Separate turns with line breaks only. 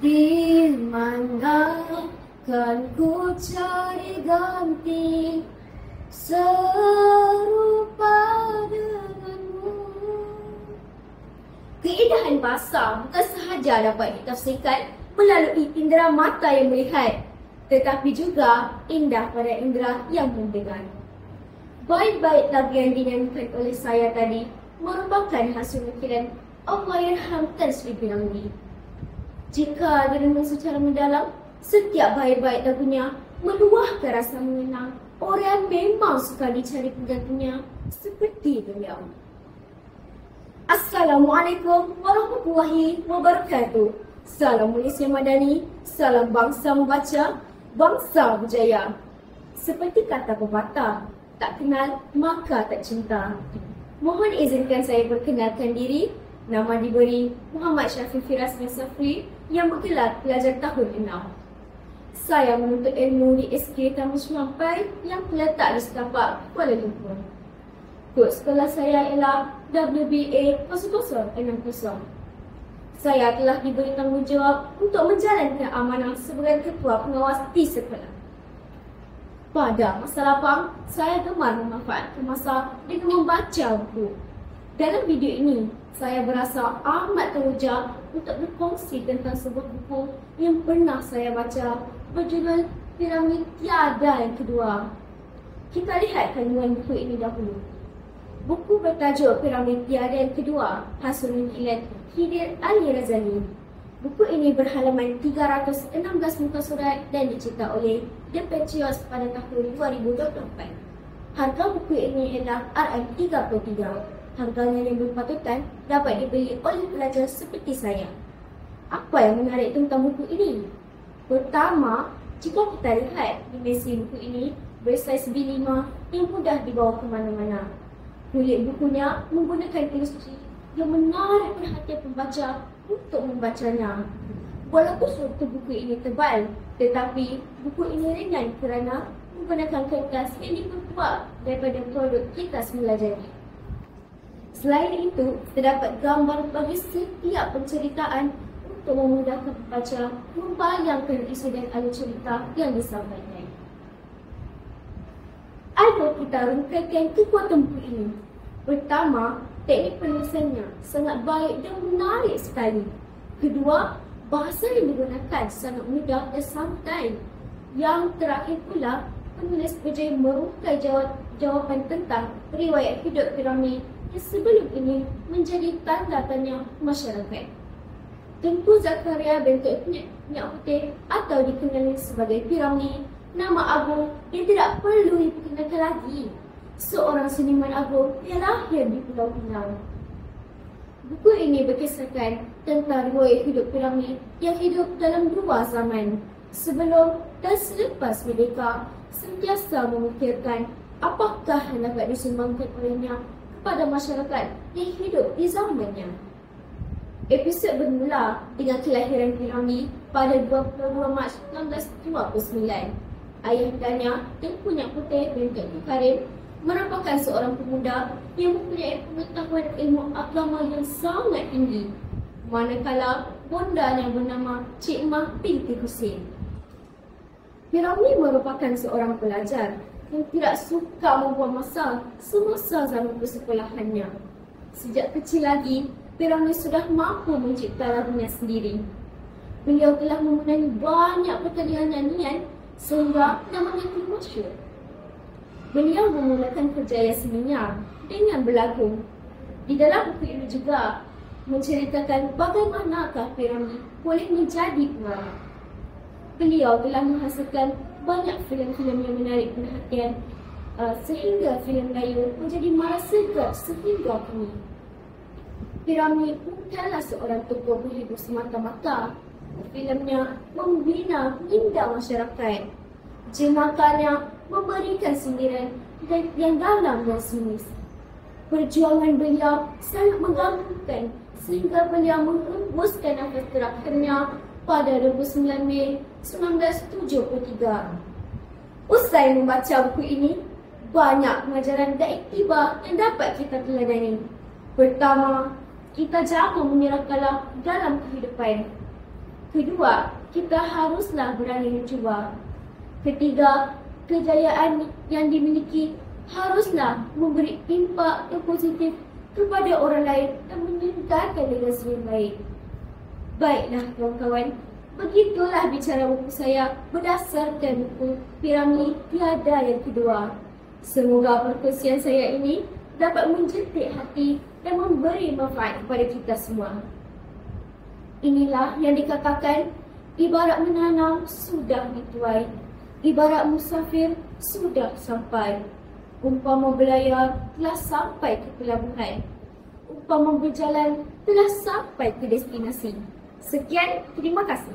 Di mana kan ku cari ganti serupa denganmu. Keindahan bahasa bukan sahaja dapat ditafsirkan melalui indera mata yang melihat, tetapi juga indah pada indera yang mendengar. Bait-bait lagu yang dinyanyikan oleh saya tadi merupakan hasil ukiran Allahyarham Tan Sri P.Ramlee. Jika direnung secara mendalam, setiap bait-bait lagunya meluahkan rasa mengenang orang yang memang suka dicari penggantinya seperti beliau. Assalamualaikum warahmatullahi wabarakatuh. Salam Malaysia Madani, salam bangsa membaca, bangsa berjaya. Seperti kata pepatah, tak kenal maka tak cinta. Mohon izinkan saya perkenalkan diri. Nama diberi Muhammad Syafiq Firas bin Safri yang bergelar pelajar tahun 6. Saya menuntut ilmu di SK Taman Semampai yang terletak di Setapak, Kuala Lumpur. Kod sekolah saya ialah WBA 0060. Saya telah diberi tanggungjawab untuk menjalankan amanah sebagai ketua pengawas di sekolah. Pada masa lapang, saya gemar memanfaatkan masa dengan membaca buku. Dalam video ini, saya berasa amat teruja untuk berkongsi tentang sebuah buku yang pernah saya baca berjudul P.Ramlee Tiada yang Kedua. Kita lihat kandungan buku ini dahulu. Buku bertajuk P.Ramlee Tiada yang Kedua hasil nukilan Khidir Ali Razali. Buku ini berhalaman 316 muka surat dan dicipta oleh The Patriots pada tahun 2024. Harga buku ini ialah RM33. Harganya yang berpatutan dapat dibeli oleh pelajar seperti saya. Apa yang menarik tentang buku ini? Pertama, jika kita lihat dimensi buku ini bersaiz B5 yang mudah dibawa ke mana-mana. Kulit bukunya menggunakan ilustrasi yang menarik perhatian pembaca untuk membacanya. Walaupun struktur buku ini tebal, tetapi buku ini ringan kerana menggunakan kertas yang diperkuat daripada produk kertas melajari. Selain itu, terdapat gambar bagi setiap penceritaan untuk memudahkan pembaca membayangkan isi dan alur cerita yang disampaikan. Ayo kita rungkaikan kekuatan buku ini. Pertama, teknik penulisannya sangat baik dan menarik sekali. Kedua, bahasa yang digunakan sangat mudah dan santai. Yang terakhir pula, penulis berjaya merungkai jawapan tentang riwayat hidup P.Ramlee yang sebelum ini menjadi tanda tanya masyarakat. Tengku Zakaria bentuk minyak putih atau dikenali sebagai P.Ramlee, nama agung yang tidak perlu diperkenalkan lagi. Seorang seniman agung yang lahir di Pulau Pinang. Buku ini berkisahkan tentang riwayat hidup P.Ramlee yang hidup dalam dua zaman, sebelum dan selepas merdeka, sentiasa memikirkan apakah yang dapat disumbangkan olehnya pada masyarakat yang hidup di zamannya. Episod bermula dengan kelahiran P.Ramlee pada 22 Mac 1929. Ayahnya, Tengku Minyak Putih bin Tengku Karim, merupakan seorang pemuda yang mempunyai pengetahuan ilmu agama yang sangat tinggi, manakala bondanya bernama Cik Mah binti Husin. P.Ramlee merupakan seorang pelajar yang tidak suka membuang masa semasa zaman persekolahannya. Sejak kecil lagi, P.Ramlee sudah mampu mencipta lagunya sendiri. Beliau telah memenangi banyak pertandingan nyanyian sehingga namanya pun masyhur. Beliau memulakan kerjaya seninya dengan berlagu. Di dalam buku ini juga menceritakan bagaimanakah P.Ramlee boleh menjadi pengarah. Beliau telah menghasilkan banyak filem-filem yang menarik perhatian sehingga filem Melayu menjadi mara segar sehingga kini. P.Ramlee bukanlah seorang tokoh berhibur semata-mata. Filemnya membina minda masyarakat. Jemakannya memberikan sindiran yang dalam dan sinis. Perjuangan beliau sangat menggabungkan sehingga beliau menghembuskan nafas terakhirnya pada 29 Mei 1973. Usai membaca buku ini, banyak pengajaran dan iktibar yang dapat kita teladani. Pertama, kita jangan menyerah kalah dalam kehidupan. Kedua, kita haruslah berani mencuba. Ketiga, kejayaan yang dimiliki haruslah memberi impak yang positif kepada orang lain dan meninggalkan legasi yang baik. Baiklah kawan-kawan, begitulah bicara buku saya berdasarkan buku Piramid Tiada yang Kedua. Semoga perkongsian saya ini dapat menjentik hati dan memberi manfaat kepada kita semua. Inilah yang dikatakan, ibarat menanam sudah dituai, ibarat musafir sudah sampai. Umpama berlayar telah sampai ke pelabuhan, umpama berjalan telah sampai ke destinasi. Sekian, terima kasih.